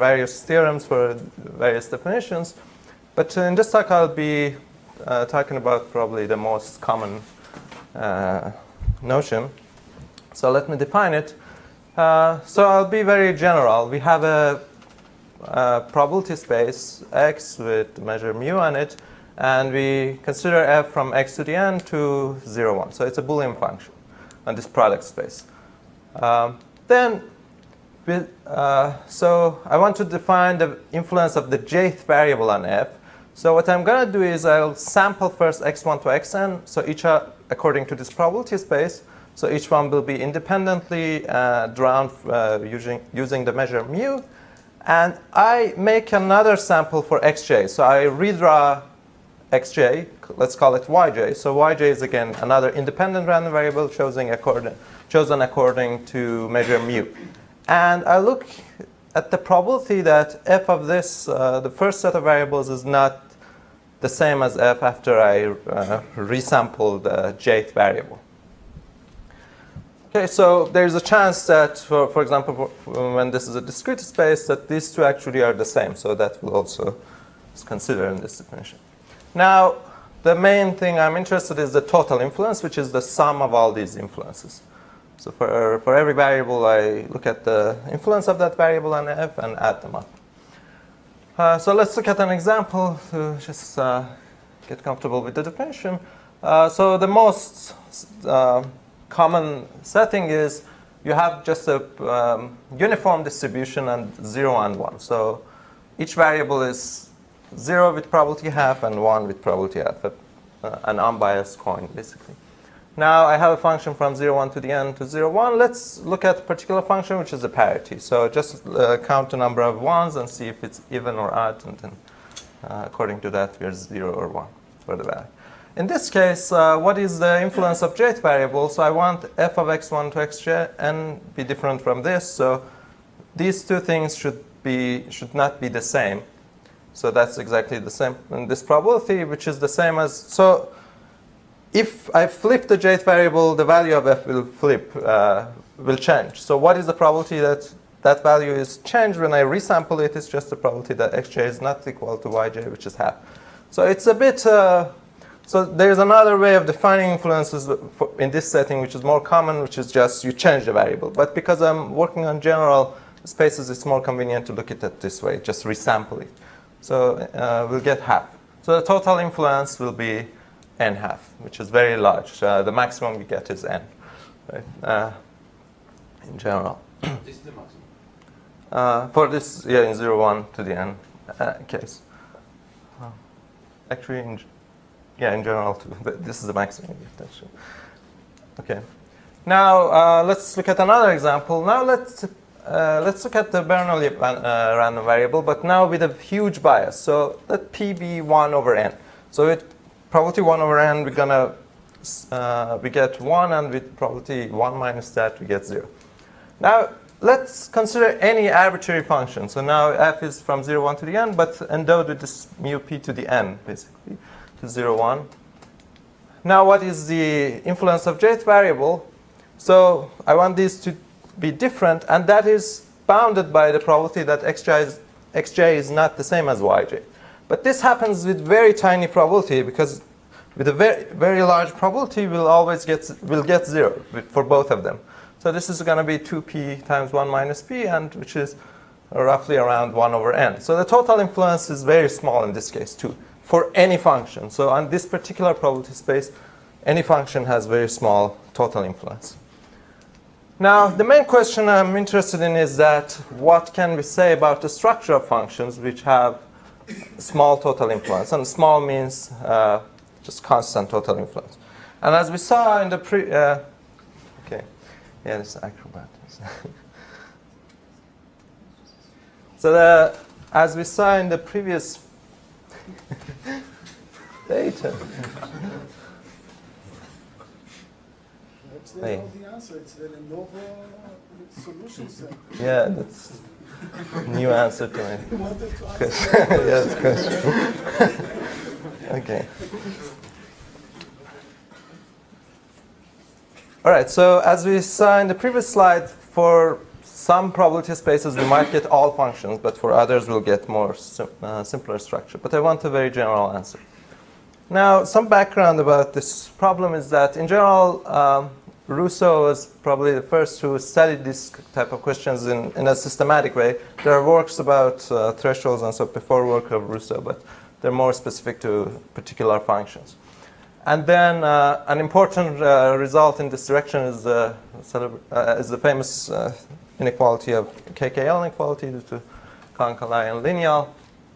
various theorems for various definitions. But in this talk, I'll be talking about probably the most common notion. So let me define it. So I'll be very general. We have a probability space X with measure mu on it, and we consider f from x to the n to 0, 1. So it's a Boolean function on this product space. So I want to define the influence of the jth variable on f. So what I'm going to do is I'll sample first x1 to xn, so each are according to this probability space. So each one will be independently drawn using the measure mu. And I make another sample for xj. So I redraw xj, let's call it yj. So yj is again another independent random variable chosen according to measure mu. And I look at the probability that f of this, the first set of variables, is not the same as f after I resample the jth variable. Okay, so there's a chance that, for example, when this is a discrete space, that these two actually are the same. So that will also is considered in this definition. Now, the main thing I'm interested in is the total influence, which is the sum of all these influences. So for every variable, I look at the influence of that variable on f and add them up. So let's look at an example to just get comfortable with the definition. So the most common setting is you have just a uniform distribution and 0 and 1. So each variable is 0 with probability half and 1 with probability half, an unbiased coin, basically. Now I have a function from 0, 1 to the n to 0, 1. Let's look at a particular function, which is a parity. So just count the number of ones and see if it's even or odd. And then according to that, we are 0 or 1 for the value. In this case, what is the influence of jth variable? So I want f of x1 to xn be different from this. So these two things should not be the same. So that's exactly the same in this probability, which is the same as, so if I flip the jth variable, the value of f will change. So what is the probability that that value is changed when I resample it? It's just the probability that xj is not equal to yj, which is half. So it's a bit, so there's another way of defining influences in this setting, which is more common, which is just you change the variable. But because I'm working on general spaces, it's more convenient to look at it this way, just resample it. So we'll get half. So the total influence will be n half, which is very large. The maximum we get is n, right? In general. This is the maximum. For this, yeah, in 0, 1 to the n case. Actually, in general too. But this is the maximum. That's true. Okay. Now let's look at another example. Now let's look at the Bernoulli random variable, but now with a huge bias. So let p be 1 over n. So with probability 1 over n, we get 1, and with probability 1 minus that, we get 0. Now let's consider any arbitrary function. So now f is from 0, 1 to the n, but endowed with this mu p to the n, basically, to 0, 1. Now what is the influence of jth variable? So I want these to be different, and that is bounded by the probability that xj is not the same as yj. But this happens with very tiny probability, because with a very large probability, we'll get 0 for both of them. So this is going to be 2p times 1 minus p, and which is roughly around 1 over n. So the total influence is very small in this case too, for any function. So on this particular probability space, any function has very small total influence. Now, the main question I'm interested in is that what can we say about the structure of functions which have small total influence? And small means just constant total influence. And as we saw in the okay, yeah, this is acrobat. So as we saw in the previous data. That's the answer. It's the Lenovo solution set. Yeah, that's new answer to it. You wanted to answer. Yeah, that's question. Okay. All right. So as we saw in the previous slide, for some probability spaces we might get all functions, but for others we'll get more simpler structure. But I want a very general answer. Now, some background about this problem is that in general, Rousseau was probably the first who studied this type of questions in a systematic way. There are works about thresholds and so before work of Rousseau, but they're more specific to particular functions. And then an important result in this direction is the famous inequality of KKL inequality due to Kankali and lineal,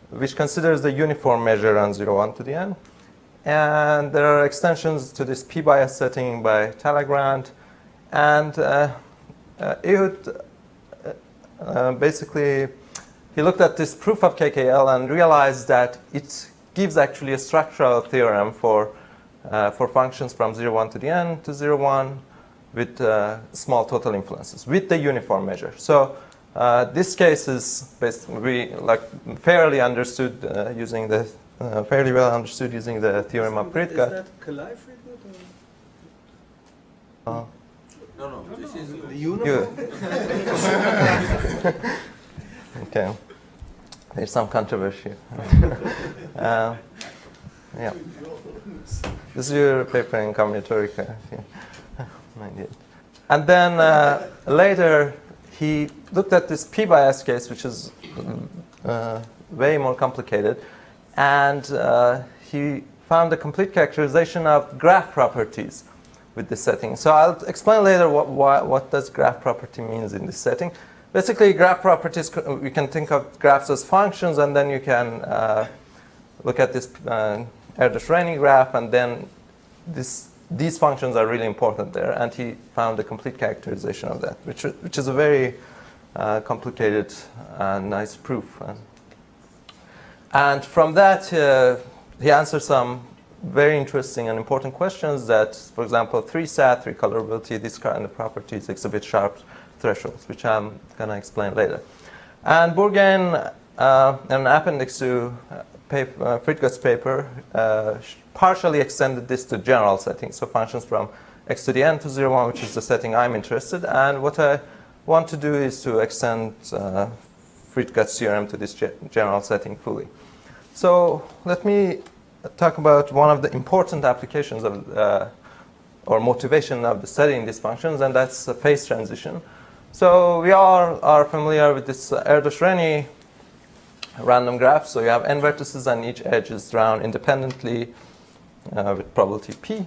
which considers the uniform measure on 0, 1 to the n. And there are extensions to this p-bias setting by Talleyrand. And Ehud basically, he looked at this proof of KKL and realized that it gives actually a structural theorem for functions from 0, 1 to the n to 0, 1 with small total influences with the uniform measure. So this case is basically fairly understood using the fairly well understood using the theorem of Friedke. Is that Kalai-Friedke? No, this is The uniform? Okay. There's some controversy. Yeah. This is your paper in combinatorica. And then later he looked at this p-bias case, which is way more complicated, and he found a complete characterization of graph properties with this setting. So I'll explain later what does graph property means in this setting. Basically, graph properties, we can think of graphs as functions, and then you can look at this Erdős-Rényi graph, and then these functions are really important there. And he found a complete characterization of that, which is a very complicated and nice proof. And from that, he answered some very interesting and important questions that, for example, 3-sat, 3-colorability, these kind of properties exhibit sharp thresholds, which I'm going to explain later. And Bourgain, an appendix to Friedke's paper, partially extended this to general settings, so functions from x to the n to 0, 1, which is the setting I'm interested. And what I want to do is to extend Friedke's theorem to this general setting fully. So let me talk about one of the important applications of or motivation of the studying these functions, and that's phase transition. So we all are familiar with this Erdős-Rényi random graph. So you have n vertices and each edge is drawn independently with probability p.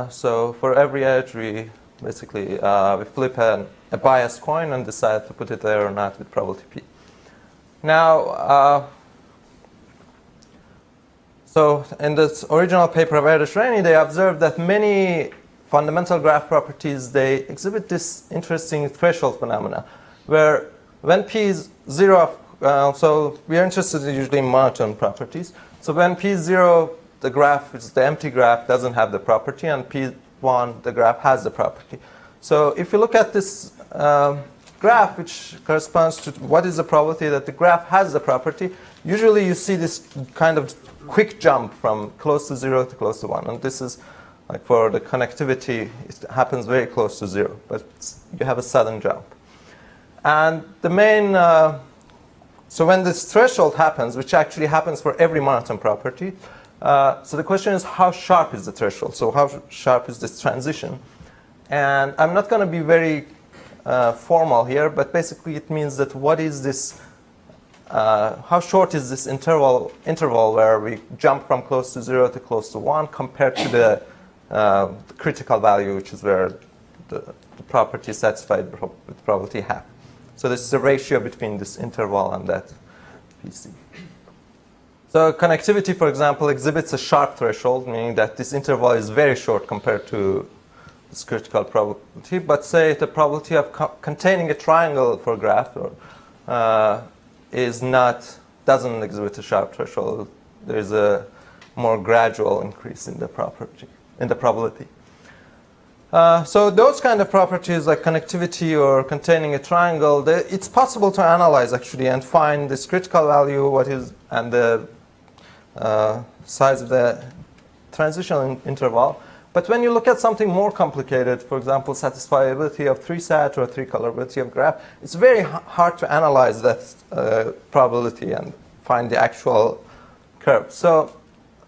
So for every edge, we basically we flip a biased coin and decide to put it there or not with probability p. Now, so in this original paper of Erdős-Rényi, they observed that many fundamental graph properties, they exhibit this interesting threshold phenomena, where when p is 0, so we are interested usually in monotone properties. So when p is 0, the graph, which is the empty graph, doesn't have the property, and p1, the graph has the property. So if you look at this graph, which corresponds to what is the probability that the graph has the property, usually you see this kind of quick jump from close to 0 to close to 1. And this is like for the connectivity, it happens very close to 0, but you have a sudden jump. And the main, so when this threshold happens, which actually happens for every monotone property, so the question is, how sharp is the threshold? So how sharp is this transition? And I'm not going to be very formal here, but basically it means that what is this, how short is this interval where we jump from close to 0 to close to 1 compared to the critical value, which is where the property is satisfied with probability half. So this is the ratio between this interval and that PC. So connectivity, for example, exhibits a sharp threshold, meaning that this interval is very short compared to this critical probability. But say the probability of containing a triangle for a graph doesn't exhibit a sharp threshold. There is a more gradual increase in the probability. So those kind of properties like connectivity or containing a triangle, it's possible to analyze actually and find this critical value, and the size of the transition interval. But when you look at something more complicated, for example, satisfiability of 3-sat or 3-colorability of graph, it's very hard to analyze that probability and find the actual curve. So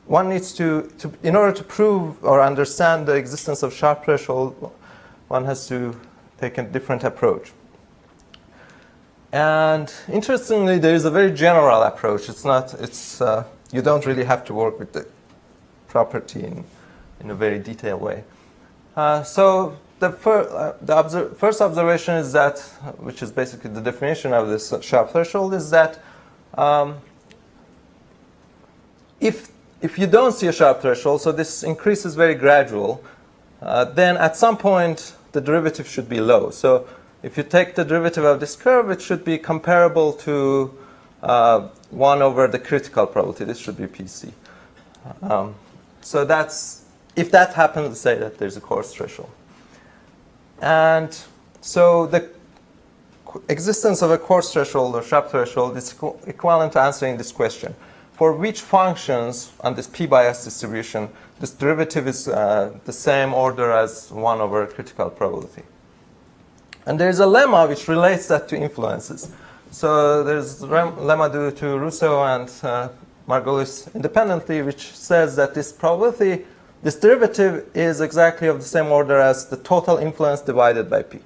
one needs to, in order to prove or understand the existence of sharp threshold, one has to take a different approach. And interestingly, there is a very general approach. You don't really have to work with the property in a very detailed way. So the first observation is that, which is basically the definition of this sharp threshold, is that if you don't see a sharp threshold, so this increase is very gradual, then at some point the derivative should be low. So if you take the derivative of this curve, it should be comparable to 1 over the critical probability. This should be PC. So if that happens, let's say that there's a coarse threshold. And so the existence of a coarse threshold or sharp threshold is equivalent to answering this question. For which functions on this p-bias distribution, this derivative is the same order as 1 over critical probability. And there's a lemma which relates that to influences. So there's a lemma due to Russo and Margolis independently, which says that this probability, this derivative is exactly of the same order as the total influence divided by p.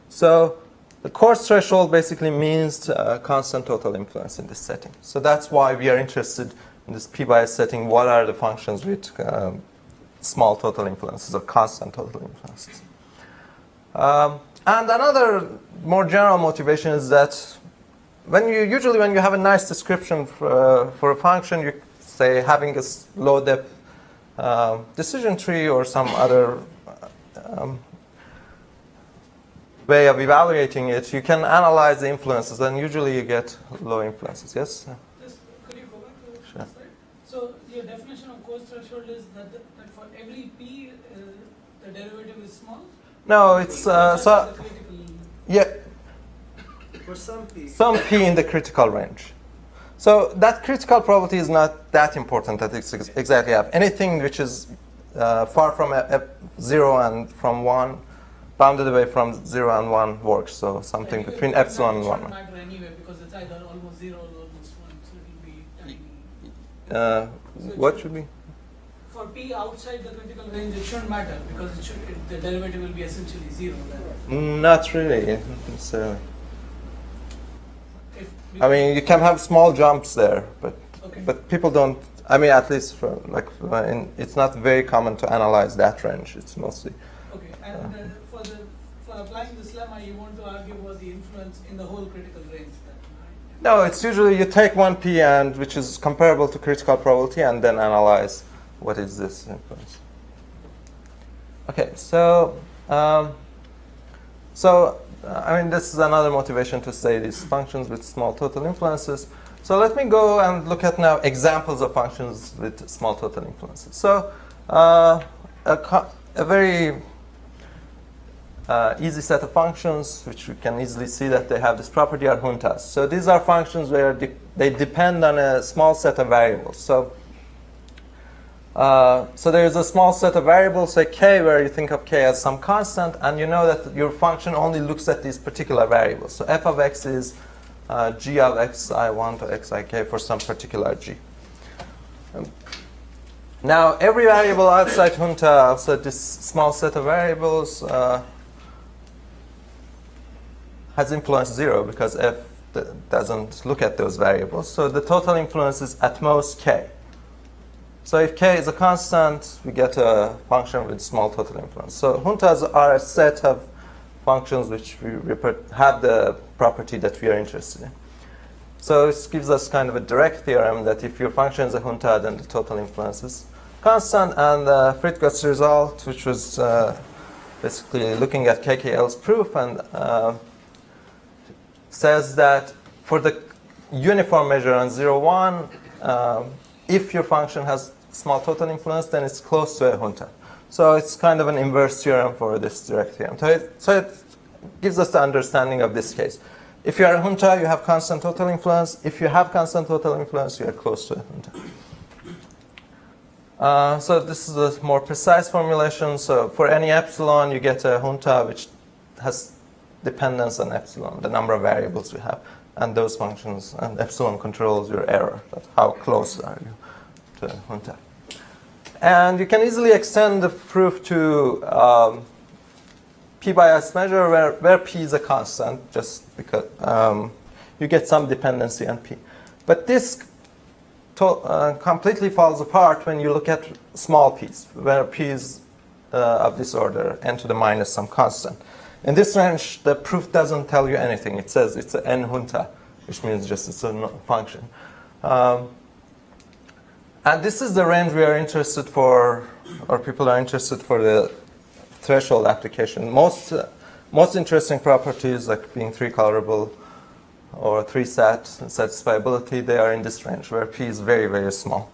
So the coarse threshold basically means constant total influence in this setting. So that's why we are interested in this p-bias setting. What are the functions with small total influences or constant total influences? And another more general motivation is that usually when you have a nice description for a function, you say having a low depth decision tree or some other way of evaluating it, you can analyze the influences, and usually you get low influences. Yes? Could you go back to the Sure. slide? So your definition of coarse threshold is that for every p, the derivative is small? No, it's Just so the critical. yeah, For some p. some p in the critical range. So that critical probability is not that important that it's exactly have. Anything which is far from 0 and from 1, bounded away from 0 and 1 works. So something between epsilon and 1. It shouldn't matter anyway because it's either almost 0 or almost 1, so it will be tiny. What should be? For p outside the critical range, it shouldn't matter because the derivative will be essentially 0. Then. Not really, necessarily. If I mean, you can have small jumps there, Okay. but people don't. I mean, at least for it's not very common to analyze that range. It's mostly. Okay, and for applying this lemma, you want to argue about the influence in the whole critical range. Then, right? No, it's usually you take one p and which is comparable to critical probability, and then analyze what is this influence. Okay, so I mean, this is another motivation to say these functions with small total influences. So let me go and look at now examples of functions with small total influences. So a very easy set of functions, which we can easily see that they have this property, are Juntas. So these are functions where they depend on a small set of variables. So there is a small set of variables, say k, where you think of k as some constant, and you know that your function only looks at these particular variables. So f of x is g of xi1 to xik for some particular g. Now, every variable outside Junta, outside this small set of variables, has influence 0 because f doesn't look at those variables. So the total influence is at most k. So if k is a constant, we get a function with small total influence. So Juntas are a set of functions which have the property that we are interested in. So this gives us kind of a direct theorem that if your function is a Junta, then the total influence is constant. And Friedgott's result, which was basically looking at KKL's proof, and says that for the uniform measure on 0, 1, if your function has small total influence, then it's close to a Junta. So it's kind of an inverse theorem for this direct theorem. So it gives us the understanding of this case. If you are a Junta, you have constant total influence. If you have constant total influence, you are close to a So this is a more precise formulation. So for any epsilon, you get a junta which has dependence on epsilon, the number of variables you have, and those functions, and epsilon controls your error. That's how close are you to a junta. And you can easily extend the proof to P by S measure where P is a constant, just because you get some dependency on P. But this completely falls apart when you look at small p's, where p is of this order, n to the minus some constant. In this range, the proof doesn't tell you anything. It says it's an n junta, which means just it's a function. And this is the range we are interested for, or people are interested for the threshold application. Most interesting properties, like being three-colorable, or 3-sat, satisfiability, they are in this range where p is very, very small.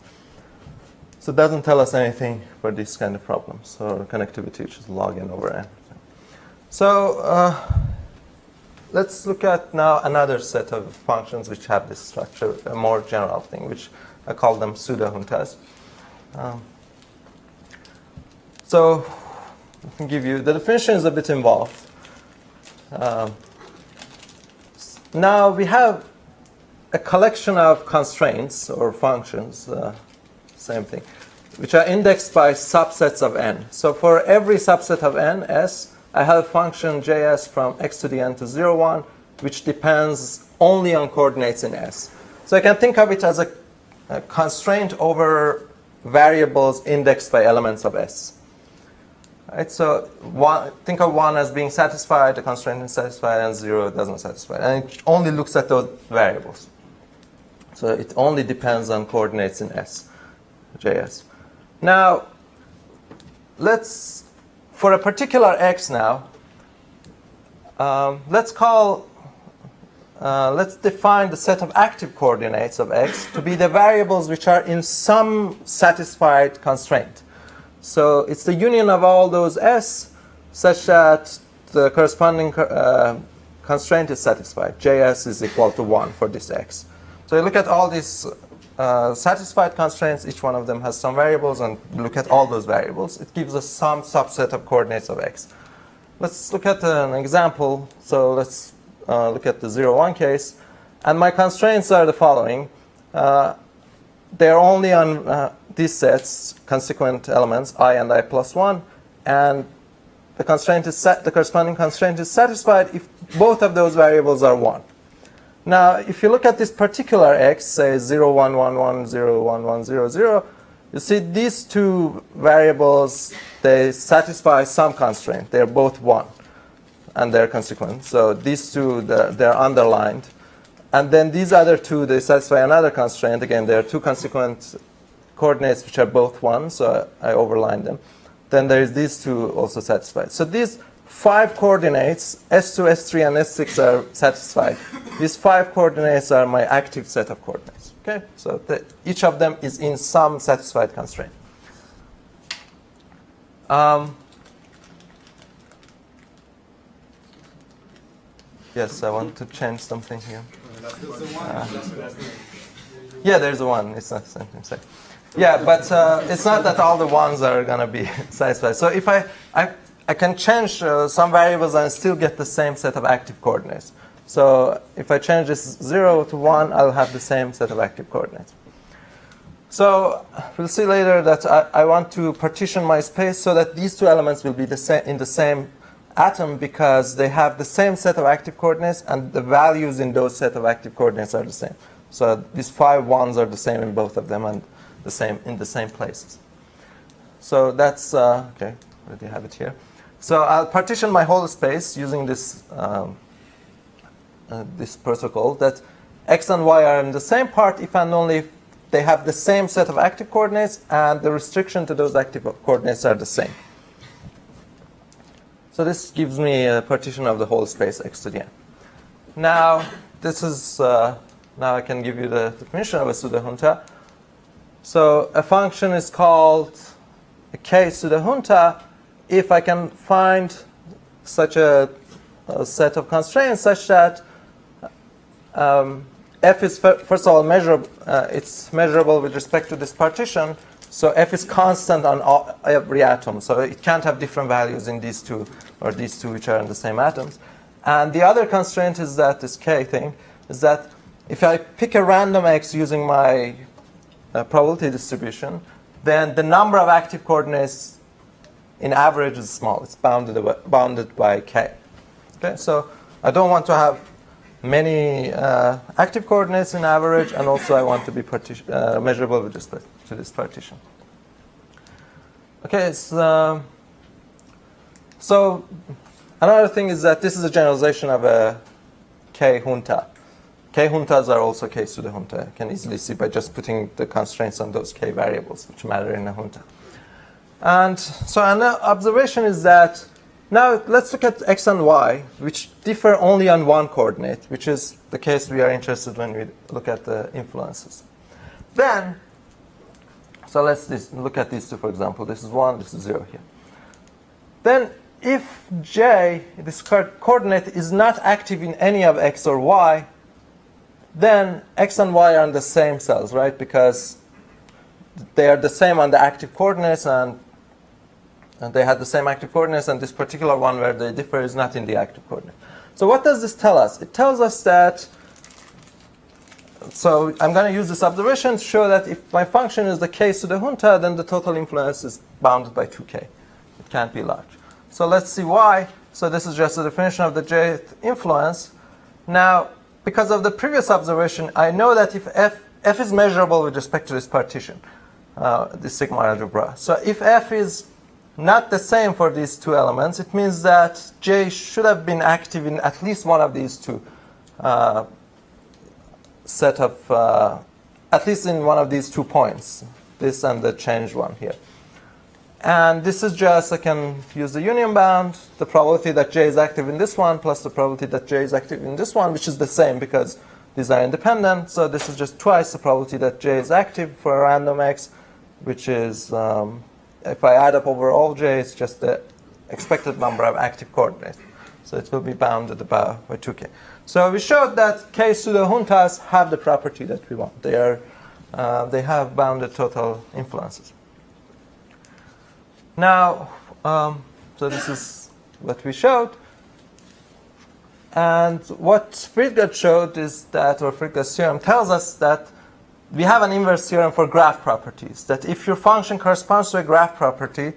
So it doesn't tell us anything for these kind of problems, or connectivity, which is log n over n. So let's look at now another set of functions which have this structure, a more general thing, which I call them pseudo-Juntas. So I can give you, the definition is a bit involved. Now we have a collection of constraints or functions, same thing, which are indexed by subsets of n. So for every subset of n, S, I have a function js from x to the n to 0, 1, which depends only on coordinates in S. So I can think of it as a constraint over variables indexed by elements of S. Right, so think of 1 as being satisfied, the constraint is satisfied, and 0 doesn't satisfy. And it only looks at those variables. So it only depends on coordinates in S, JS. Now, for a particular x now, let's define the set of active coordinates of x to be the variables which are in some satisfied constraint. So it's the union of all those S such that the corresponding constraint is satisfied. Js is equal to 1 for this x. So you look at all these satisfied constraints. Each one of them has some variables, and look at all those variables. It gives us some subset of coordinates of x. Let's look at an example. So let's look at the 0, 1 case. And my constraints are the following. They're only on these sets, consequent elements, I and I plus 1, and the corresponding constraint is satisfied if both of those variables are 1. Now, if you look at this particular x, say 0, 1, 1, 1, 0, 1, 1, 0, 0, you see these two variables, they satisfy some constraint. They're both 1, and they're consequent. So these two, they're underlined. And then these other two, they satisfy another constraint. Again, there are two consequent coordinates which are both 1, so I overlined them. Then there is these two also satisfied. So these 5 coordinates, S2, S3, and S6 are satisfied. These 5 coordinates are my active set of coordinates. Okay, so each of them is in some satisfied constraint. Yes, I want to change something here. Yeah, there's a 1. It's not something. Yeah, but it's not that all the 1s are going to be satisfied. So if I can change some variables and still get the same set of active coordinates. So if I change this 0 to 1, I'll have the same set of active coordinates. So we'll see later that I want to partition my space so that these two elements will be in the same atom because they have the same set of active coordinates and the values in those set of active coordinates are the same. So these 5 1s are the same in both of them and the same in the same places. So that's okay. Already have it here. So I'll partition my whole space using this this protocol that x and y are in the same part if and only if they have the same set of active coordinates and the restriction to those active coordinates are the same. So this gives me a partition of the whole space x to the n. Now this is now I can give you the definition of a pseudo-Junta. So a function is called a K pseudo-Junta if I can find such a set of constraints such that f is first of all measurable. It's measurable with respect to this partition So F is constant on every atom. So it can't have different values in these two, or these two which are in the same atoms. And the other constraint is that this K thing is that if I pick a random X using my probability distribution, then the number of active coordinates in average is small. It's bounded by K. Okay, so I don't want to have many active coordinates in average, and also I want to be measurable with respect to this partition. Okay, so another thing is that this is a generalization of a K-Junta. K-Juntas are also K pseudo-Junta. You can easily see by just putting the constraints on those K variables, which matter in a Junta. And so an observation is that, now let's look at X and Y, which differ only on one coordinate, which is the case we are interested when we look at the influences. Then, so let's look at these two, for example. This is 1, this is 0 here. Then, if J, this coordinate, is not active in any of X or Y, then X and Y are in the same cells, right? Because they are the same on the active coordinates, and they had the same active coordinates, and this particular one where they differ is not in the active coordinate. So what does this tell us? It tells us that, so I'm going to use this observation to show that if my function is the K pseudo-Junta, then the total influence is bounded by 2K. It can't be large. So let's see why. So this is just a definition of the Jth influence. Now, because of the previous observation, I know that if F is measurable with respect to this partition, this sigma algebra. So if F is not the same for these two elements, it means that J should have been active in at least one of these two set of, at least in one of these 2 points, this and the changed one here. And this is just, I can use the union bound, the probability that J is active in this one plus the probability that J is active in this one, which is the same because these are independent. So this is just twice the probability that J is active for a random X, which is, if I add up over all J, it's just the expected number of active coordinates. So it will be bounded by 2K. So we showed that K pseudo-Juntas have the property that we want. They have bounded total influences. Now, so this is what we showed. And what Friedgott showed is that, or Friedgott's theorem tells us that we have an inverse theorem for graph properties, that if your function corresponds to a graph property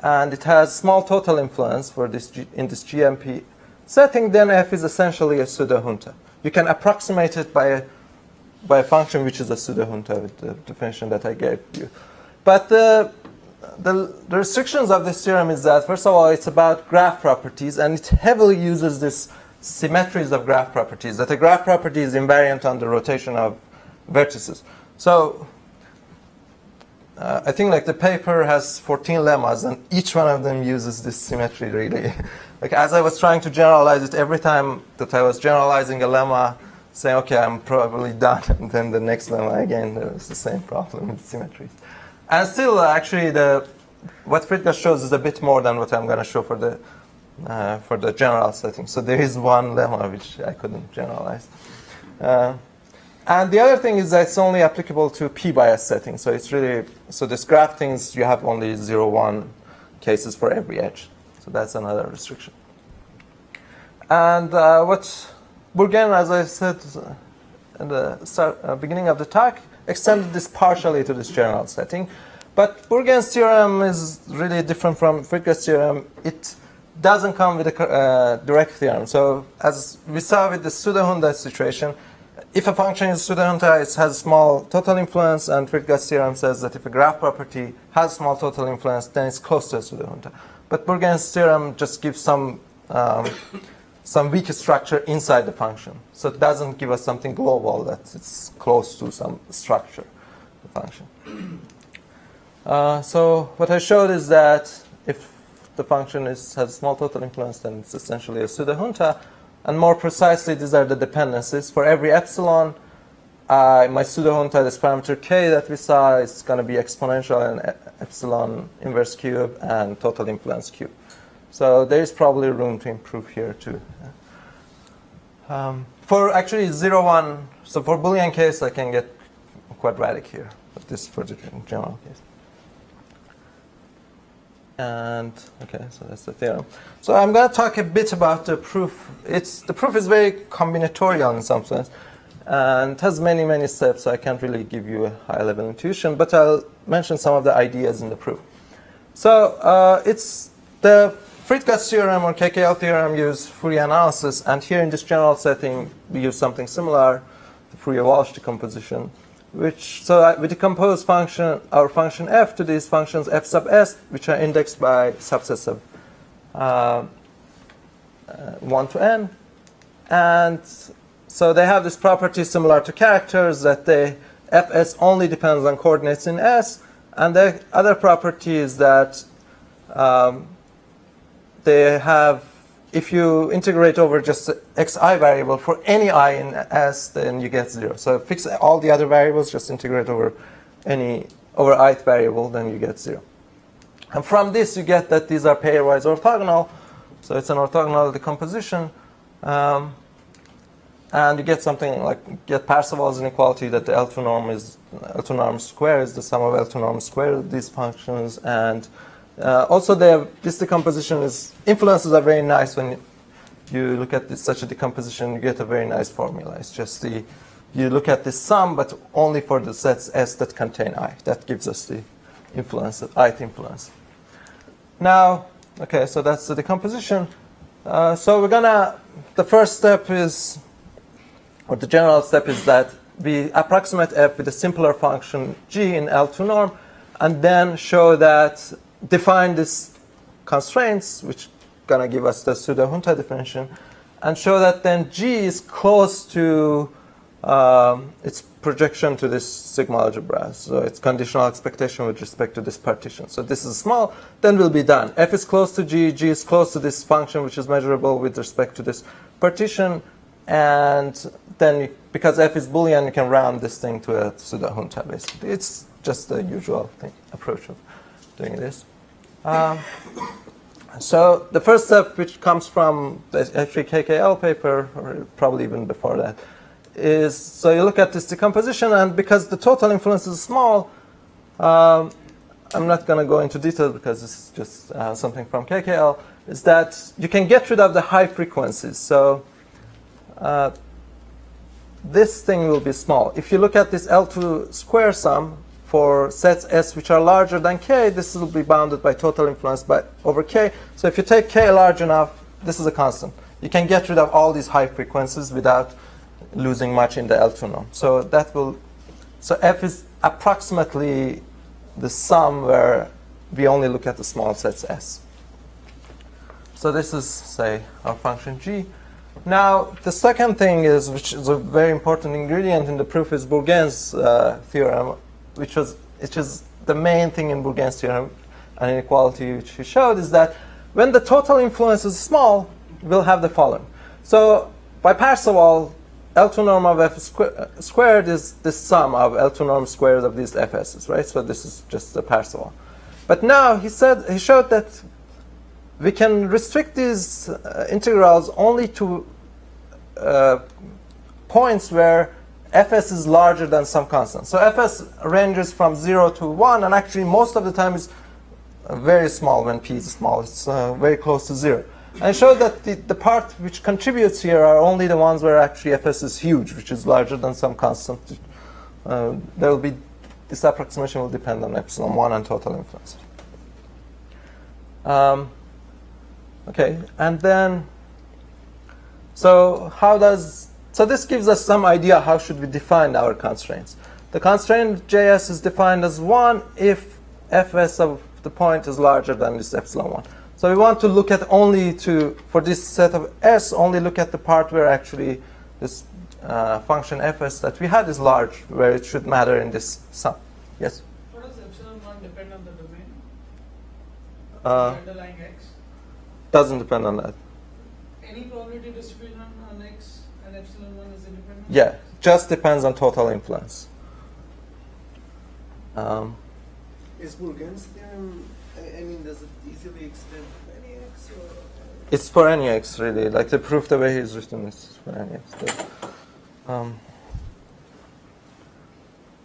and it has small total influence for this in this GMP setting, then F is essentially a pseudo-Junta. You can approximate it by a function which is a pseudo-Junta with the definition that I gave you. But the restrictions of this theorem is that, first of all, it's about graph properties, and it heavily uses this symmetries of graph properties, that a graph property is invariant on the rotation of vertices. So I think like the paper has 14 lemmas, and each one of them uses this symmetry really. Like as I was trying to generalize it, every time that I was generalizing a lemma, saying, okay, I'm probably done, and then the next lemma again, there was the same problem with symmetries. And still, actually, what Friedgott shows is a bit more than what I'm going to show for the general setting. So there is one lemma which I couldn't generalize. And the other thing is that it's only applicable to p-bias settings. So it's really, so this graph things, you have only 0, 1 cases for every edge. So that's another restriction. And what Bourgain, as I said in the beginning of the talk, extended this partially to this general setting. But Bourgain's theorem is really different from Friedgott's theorem. It doesn't come with a direct theorem. So as we saw with the pseudo-Junta situation, if a function is pseudo-Junta, it has small total influence, and Friedgott's theorem says that if a graph property has small total influence, then it's close to a pseudo-Junta. But Bourgain's theorem just gives some weak structure inside the function. So it doesn't give us something global that it's close to some structure of the function. So what I showed is that if the function has small total influence, then it's essentially a pseudo-Junta. And more precisely, these are the dependencies. For every epsilon, my pseudo-Junta, this parameter k that we saw, is going to be exponential and epsilon inverse cube and total influence cube. So there is probably room to improve here too. For actually 0, 1, so for Boolean case, I can get quadratic here. But of this for the general case. And okay, so that's the theorem. So I'm going to talk a bit about the proof. The proof is very combinatorial in some sense, and it has many steps. So I can't really give you a high-level intuition, but I'll mention some of the ideas in the proof. So it's the Friedgauss theorem or KKL theorem use Fourier analysis, and here in this general setting we use something similar, the Fourier-Walsh decomposition. We decompose our function f to these functions f sub s, which are indexed by subsets of 1 to n. And so they have this property similar to characters, that fs only depends on coordinates in s. And the other property is that they have, if you integrate over just the xi variable for any I in S, then you get 0. So fix all the other variables, just integrate over ith variable, then you get 0. And from this, you get that these are pairwise orthogonal. So it's an orthogonal decomposition. And you get something like, get Parseval's inequality that the L2 norm square is the sum of L2 norm square of these functions. And also, this decomposition influences are very nice. When you look at such a decomposition, you get a very nice formula. It's just you look at this sum, but only for the sets S that contain I. That gives us the influence, the ith influence. Now, okay, so that's the decomposition. So the first step is, or the general step is that we approximate f with a simpler function g in L2 norm, and then show that define these constraints, which gonna give us the pseudo-Junta definition, and show that then G is close to its projection to this sigma algebra. So it's conditional expectation with respect to this partition. So this is small, then we'll be done. F is close to G, G is close to this function, which is measurable with respect to this partition, and then because F is Boolean, you can round this thing to a pseudo-Junta, basically. It's just the usual approach of doing this. So the first step, which comes from the actually KKL paper, or probably even before that, is so you look at this decomposition, and because the total influence is small, I'm not going to go into detail because this is just something from KKL, is that you can get rid of the high frequencies. So this thing will be small. If you look at this L2 square sum, for sets S which are larger than K, this will be bounded by total influence over K. So if you take K large enough, this is a constant. You can get rid of all these high frequencies without losing much in the L2 norm. So so F is approximately the sum where we only look at the small sets S. So this is, say, our function G. Now, the second thing is, which is a very important ingredient in the proof, is Bourgain's theorem, which is the main thing in Bourgain's theorem, an inequality which he showed, is that when the total influence is small, we'll have the following. So by Parseval, L2 norm of f squared is the sum of L2 norm squared of these fs's, right? So this is just the Parseval. But now he showed that we can restrict these integrals only to points where fs is larger than some constant. So fs ranges from 0 to 1, and actually most of the time is very small when p is small. It's very close to 0. And I showed that the part which contributes here are only the ones where actually fs is huge, which is larger than some constant. This approximation will depend on epsilon 1 and total influence. Okay, and then, so this gives us some idea how should we define our constraints. The constraint Js is defined as 1 if fs of the point is larger than this epsilon 1. So we want to look at for this set of S, only look at the part where actually this function fs that we had is large, where it should matter in this sum. Yes? What does epsilon 1 depend on the domain? The Uh, underlying x? doesn't depend on that. Any probability distribution on x and epsilon 1 is independent? Yeah, just depends on total influence. Is Bourgain's theorem, I mean, does it easily extend to any x? Or? It's for any x, really. Like the proof, the way he's written is for any x.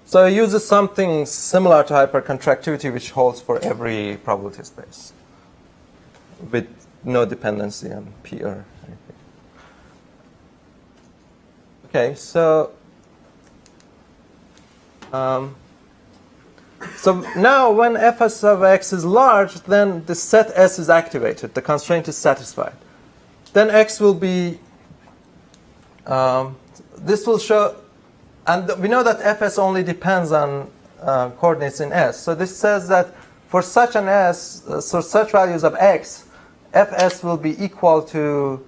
So it uses something similar to hypercontractivity, which holds for every probability space with no dependency on P or anything. Okay, so now when fs of x is large, then the set S is activated. The constraint is satisfied. Then x will be, this will show, and we know that fs only depends on coordinates in S. So this says that for such an S, so such values of x, fs will be equal to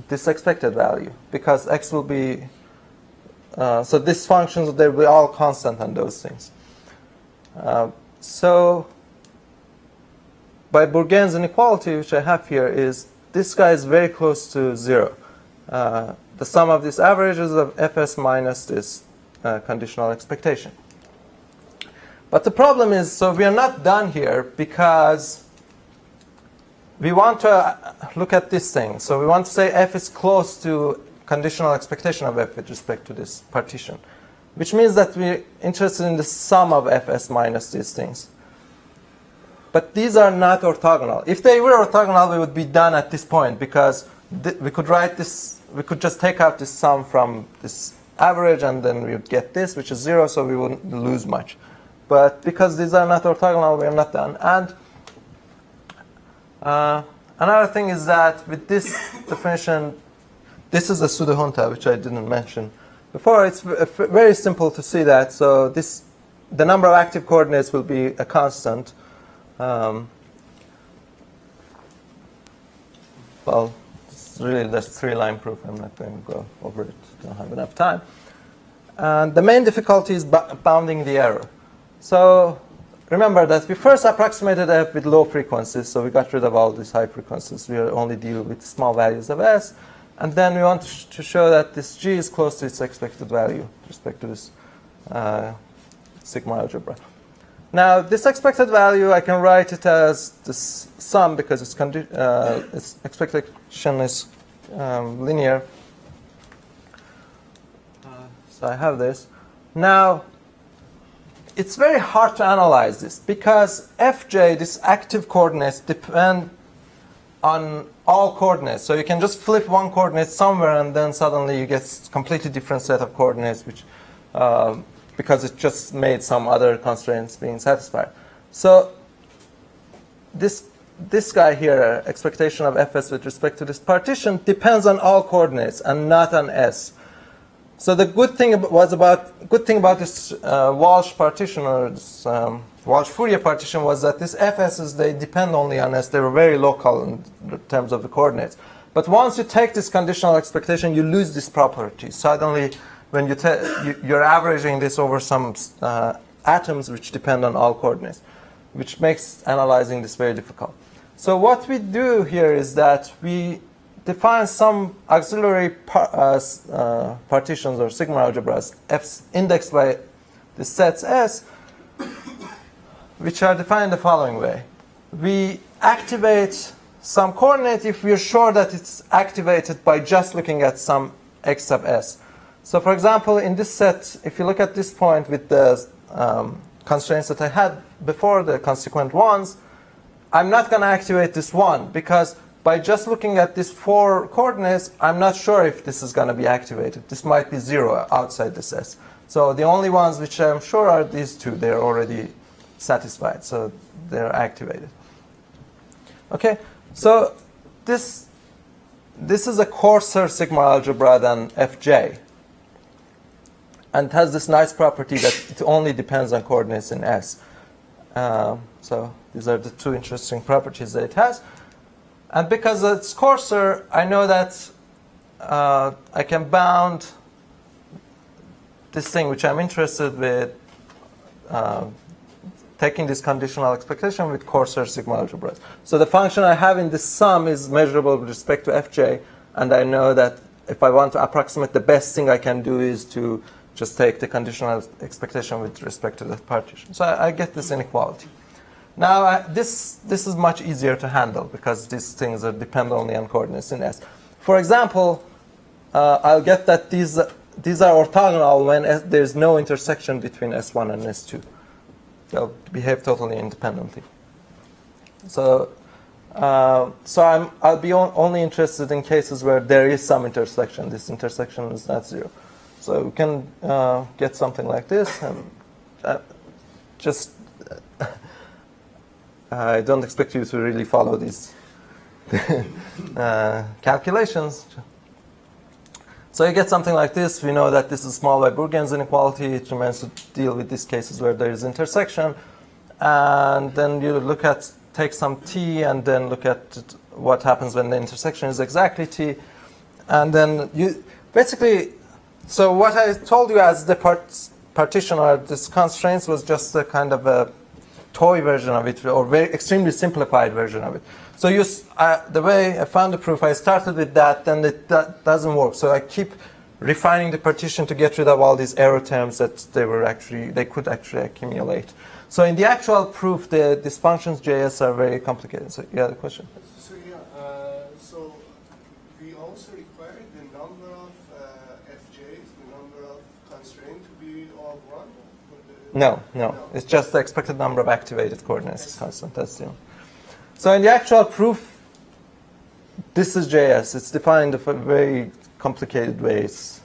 this expected value, because x will be, so these functions, they will be all constant on those things. So by Bourgain's inequality, which I have here, is this guy is very close to 0. The sum of these averages of fs minus this conditional expectation. But the problem is, so we are not done here, because we want to look at this thing. So we want to say f is close to conditional expectation of f with respect to this partition, which means that we're interested in the sum of fs minus these things. But these are not orthogonal. If they were orthogonal, we would be done at this point, because we could write this, we could just take out this sum from this average, and then we would get this, which is 0, so we wouldn't lose much. But because these are not orthogonal, we are not done. And another thing is that with this definition, this is a pseudo-Junta, which I didn't mention before. It's very simple to see that. So this, the number of active coordinates will be a constant. Well, really, that's 3-line proof. I'm not going to go over it. Don't have enough time. And the main difficulty is bounding the error. So remember that we first approximated f with low frequencies, so we got rid of all these high frequencies. We only deal with small values of s. And then we want to show that this g is close to its expected value with respect to this sigma algebra. Now, this expected value, I can write it as this sum, because its expectation is linear. So I have this. Now, it's very hard to analyze this, because fj, these active coordinates, depend on all coordinates. So you can just flip one coordinate somewhere, and then suddenly you get a completely different set of coordinates, which because it just made some other constraints being satisfied. So this guy here, expectation of fs with respect to this partition, depends on all coordinates and not on s. So the good thing about this Walsh partition, or this Walsh Fourier partition, was that these fs's, they depend only on s. They were very local in terms of the coordinates. But once you take this conditional expectation, you lose this property. Suddenly, when you're averaging this over some atoms which depend on all coordinates, which makes analyzing this very difficult. So what we do here is that we define some auxiliary partitions or sigma algebras, f indexed by the sets S, which are defined the following way. We activate some coordinate if we're sure that it's activated by just looking at some x sub S. So for example, in this set, if you look at this point with the constraints that I had before, the consequent ones, I'm not going to activate this one, because by just looking at these 4 coordinates, I'm not sure if this is going to be activated. This might be 0 outside this S. So the only ones which I'm sure are these 2. They're already satisfied, so they're activated. Okay, so this is a coarser sigma algebra than Fj, and has this nice property that it only depends on coordinates in S. So these are the 2 interesting properties that it has. And because it's coarser, I know that I can bound this thing which I'm interested with, taking this conditional expectation with coarser sigma algebras. So the function I have in this sum is measurable with respect to Fj, and I know that if I want to approximate, the best thing I can do is to just take the conditional expectation with respect to the partition. So I get this inequality. Now, this is much easier to handle, because these things depend only on coordinates in S. For example, I'll get that these are orthogonal when there's no intersection between S1 and S2. They'll behave totally independently. So, I'll be only interested in cases where there is some intersection. This intersection is not zero. So we can get something like this, and I don't expect you to really follow these calculations. So you get something like this. We know that this is small Weiburgian's inequality. It remains to deal with these cases where there is intersection. And then you take some t, and then look at what happens when the intersection is exactly t. And then you basically, so what I told you as the partition or this constraints was just a kind of a toy version of it, or very extremely simplified version of it. So the way I found the proof, I started with that, then that doesn't work. So I keep refining the partition to get rid of all these error terms that they could actually accumulate. So in the actual proof, these functions JS are very complicated. So you had a question? So so we also require the number of FJs, the number of constraints to be all one? No. It's just the expected number of activated coordinates is constant. That's the only. So in the actual proof, this is JS. It's defined in a very complicated way. It's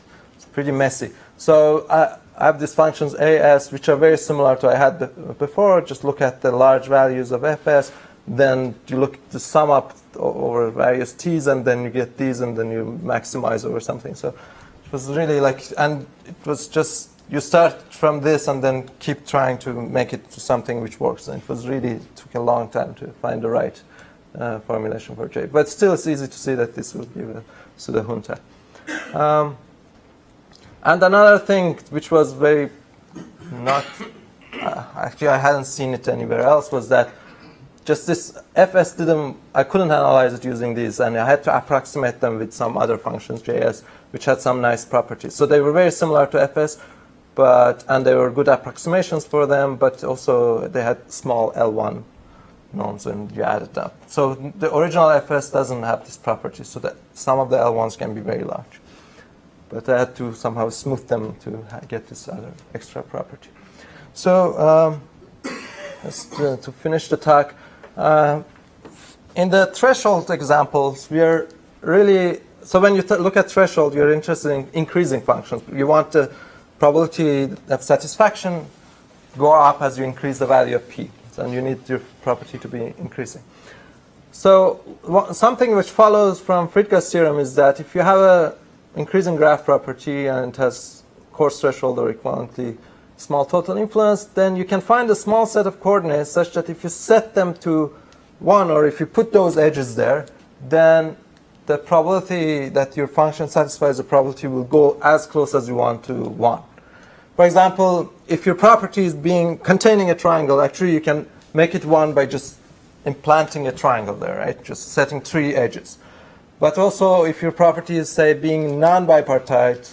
pretty messy. So I have these functions AS, which are very similar to I had before. Just look at the large values of Fs. Then you look to sum up over various t's, and then you get these, and then you maximize over something. So it was really and it was just, you start from this and then keep trying to make it to something which works. And it took a long time to find the right formulation for J. But still, it's easy to see that this will give a pseudo-Junta. And another thing which was very actually I hadn't seen it anywhere else, was that just this Fs I couldn't analyze it using these, and I had to approximate them with some other functions, JS, which had some nice properties. So they were very similar to Fs, and they were good approximations for them, but also they had small L1 norms when you added them. So the original Fs doesn't have this property, so that some of the L1s can be very large. But I had to somehow smooth them to get this other extra property. So to finish the talk, in the threshold examples, we are really, so when you look at threshold, you're interested in increasing functions. You want the probability of satisfaction go up as you increase the value of p. And you need your property to be increasing. So something which follows from Friedga's theorem is that if you have a increasing graph property and it has coarse threshold or equivalently small total influence, then you can find a small set of coordinates such that if you set them to 1, or if you put those edges there, then the probability that your function satisfies the probability will go as close as you want to 1. For example, if your property is containing a triangle, actually you can make it 1 by just implanting a triangle there, right? Just setting 3 edges. But also, if your property is, say, being non-bipartite,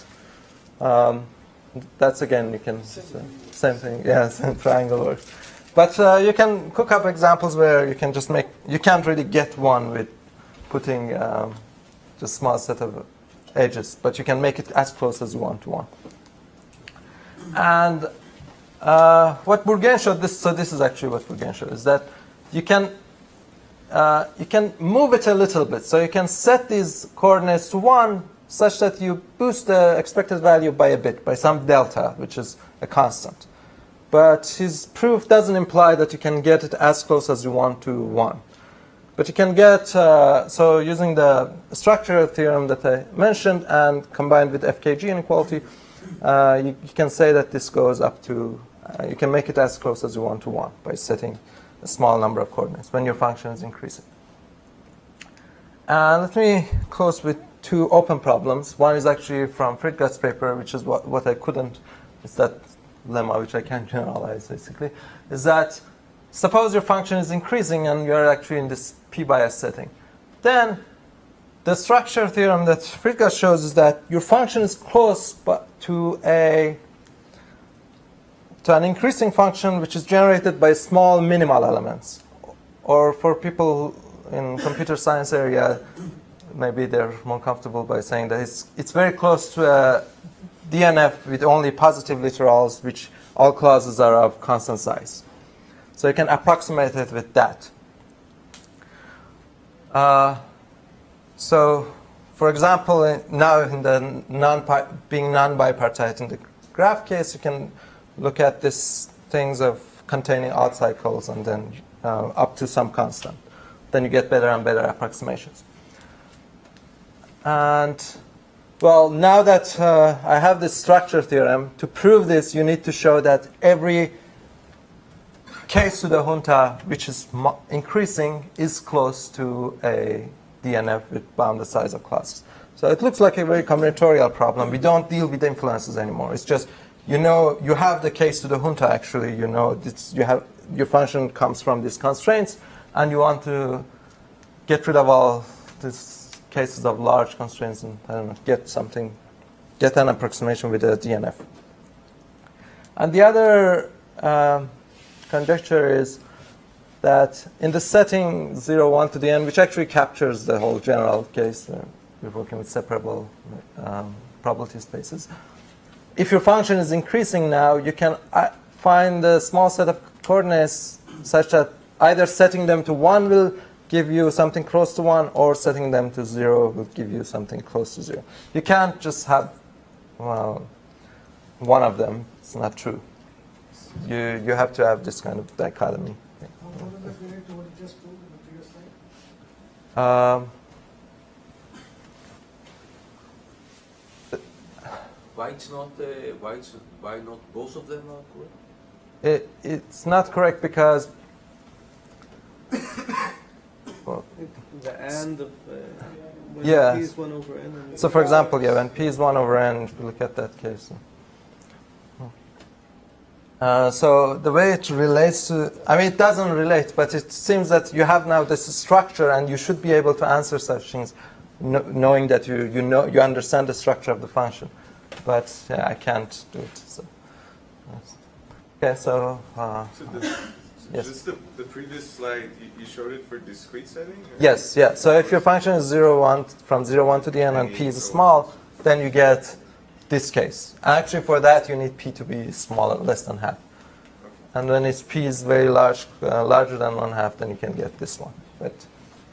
that's again, you can, same thing, yeah, same triangle works. But you can cook up examples where you can just you can't really get 1 with putting just small set of edges, but you can make it as close as you want to 1. And what Bourgain showed, so this is actually what Bourgain showed, is that you can move it a little bit. So you can set these coordinates to 1 such that you boost the expected value by a bit, by some delta, which is a constant. But his proof doesn't imply that you can get it as close as you want to 1. But you can get, so using the structural theorem that I mentioned and combined with FKG inequality, you can say that this goes up to, you can make it as close as you want to 1 by setting a small number of coordinates when your function is increasing. Let me close with 2 open problems. One is actually from Friedga's paper, which is what I couldn't, it's that lemma which I can't generalize basically, is that suppose your function is increasing and you're actually in this p-bias setting. Then the structure theorem that Friedga shows is that your function is close to an increasing function which is generated by small minimal elements. Or for people in computer science area, maybe they're more comfortable by saying that it's very close to a DNF with only positive literals, which all clauses are of constant size. So you can approximate it with that. So, for example, now in the being non-bipartite in the graph case, you can look at these things of containing odd cycles and then up to some constant. Then you get better and better approximations. And well, now that I have this structure theorem, to prove this, you need to show that every k-pseudo-Junta, which is increasing, is close to a DNF with bounded size of classes. So it looks like a very combinatorial problem. We don't deal with influences anymore. It's just, you know, you have the k-pseudo-Junta actually, you know, your function comes from these constraints, and you want to get rid of all these cases of large constraints and I don't know, get an approximation with a DNF. And the other conjecture is that in the setting 0, 1 to the n, which actually captures the whole general case, we're working with separable probability spaces. If your function is increasing now, you can find a small set of coordinates such that either setting them to 1 will give you something close to 1, or setting them to 0 will give you something close to 0. You can't just have one of them. It's not true. You have to have this kind of dichotomy. How does that relate to what you just proved in the previous slide? Why not both of them are correct? It's not correct because The and of when yeah. p is 1 over n. And So for example, yeah, when p is 1 over n, if we look at that case. So the way it relates to, I mean, it doesn't relate, but it seems that you have now this structure, and you should be able to answer such things, knowing that you understand the structure of the function. But yeah, I can't do it. So okay, so yes. Just the previous slide, you showed it for discrete setting? Or? Yes, yeah. So if your function is 0, 1, from 0, 1 to the n, and p is small, then you get this case. Actually, for that, you need p to be smaller, less than half. And when it's p is very large, larger than 1/2, then you can get this one. But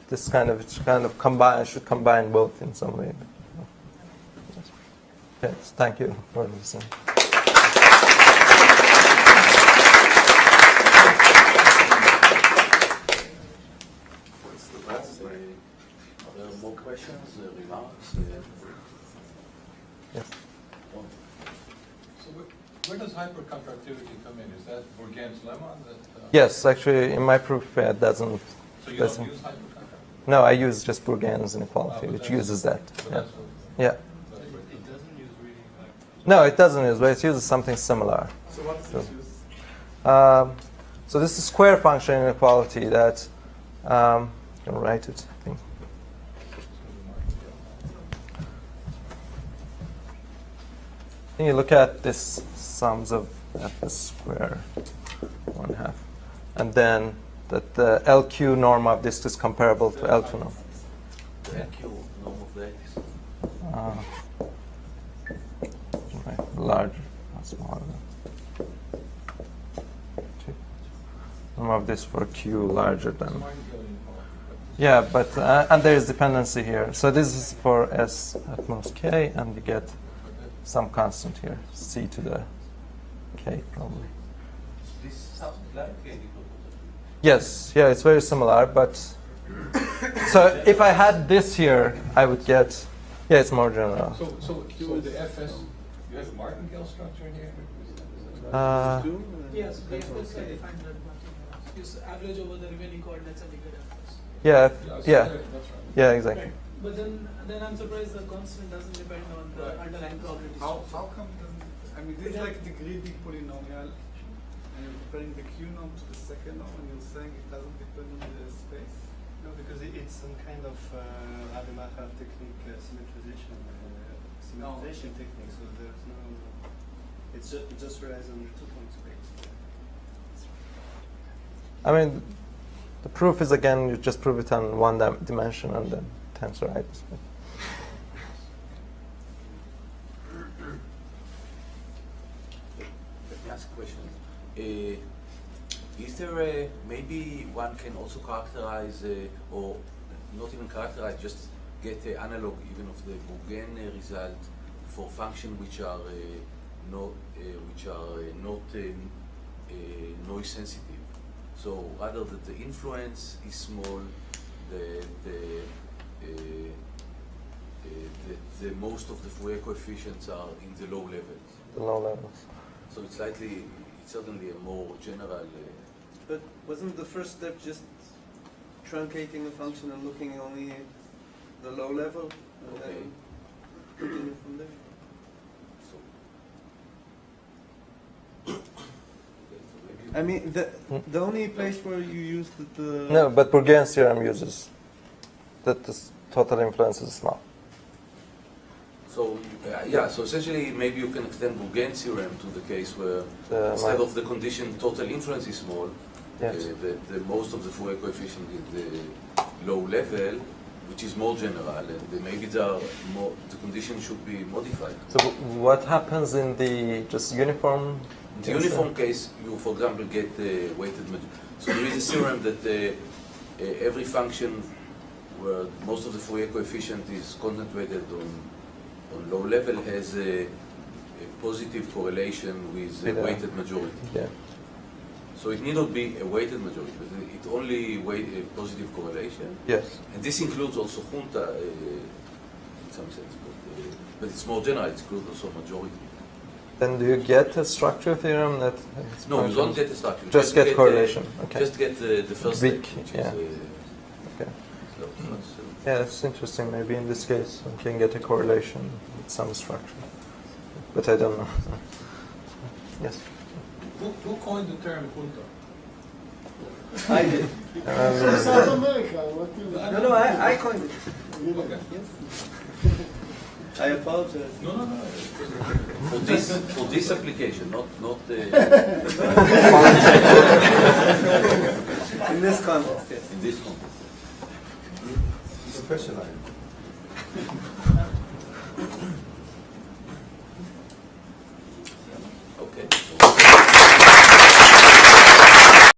this should combine both in some way. Okay, so thank you for listening. Are there more questions, remarks? Yes. So where does hypercontractivity come in? Is that Bourgain's lemma? Yes, actually, in my proof, it doesn't. So you don't use hypercontractivity? No, I use just Bourgain's inequality, which uses that. Yeah. Yeah. It doesn't use reading like. No, it doesn't use, but it uses something similar. So what does this use? So this is square function inequality that you can write it, I think. And you look at this sums of f square 1/2, and then that the LQ norm of this is comparable to L2 norm. The LQ norm of that is Right, larger, not smaller. Norm of this for Q larger than. Yeah, but and there is dependency here. So this is for S at most K, and you get some constant here, C to the K probably. this sounds like Yes, yeah, it's very similar, but so if I had this here, I would get, yeah, it's more general. So the FS, you have a martingale structure in here? Yes, the FS are defined that you average over the remaining coordinates and you get FS. Yeah, yeah, That's right. yeah, exactly. Right. But then I'm surprised the constant doesn't depend on the underlying probability. How come I mean, this is like the greedy polynomial, and you're comparing the Q norm to the second norm, and you're saying it doesn't depend on the space? No, because it's some kind of Rademacher technique, symmetrization technique. So there's no. It just relies on the two-point space. I mean, the proof is again, you just prove it on one dimension and then tensorize. ask a question? Is there a, maybe one can also characterize, or not even characterize, just get an analog even of the Boolean result for functions which are not noise sensitive. So rather that the influence is small, the most of the Fourier coefficients are in the low levels. The low levels. So it's certainly a more general. But wasn't the first step just truncating the function and looking only at the low level and Okay. then continue from there? So, I mean, the only place where you used the No, but Bourgain's theorem uses that the total influence is small. So so essentially maybe you can extend Boolean's theorem to the case where instead of the condition total influence is small, Yes. the most of the Fourier coefficient is the low level, which is more general, and maybe the condition should be modified. So what happens in the just uniform? In the uniform case, you, for example, get the weighted majority. So there is a theorem that every function where most of the Fourier coefficient is concentrated on low level has a positive correlation with the weighted majority. Yeah. So it need not be a weighted majority, but it only a positive correlation. Yes. And this includes also junta in some sense, but it's more general. It includes also majority. Then do you get a structure theorem that? has No, you don't functions? get the structure. You Just get correlation. Okay. Just get the first Weak, step, which yeah. is Okay. slow. Yeah, that's interesting. Maybe in this case one can get a correlation with some structure, but I don't know. Yes. Who coined the term junta? I did. South America, what you... No, I coined it. Okay. I apologize. No. For this application, not In this context, yes. in this context. It's a question I have.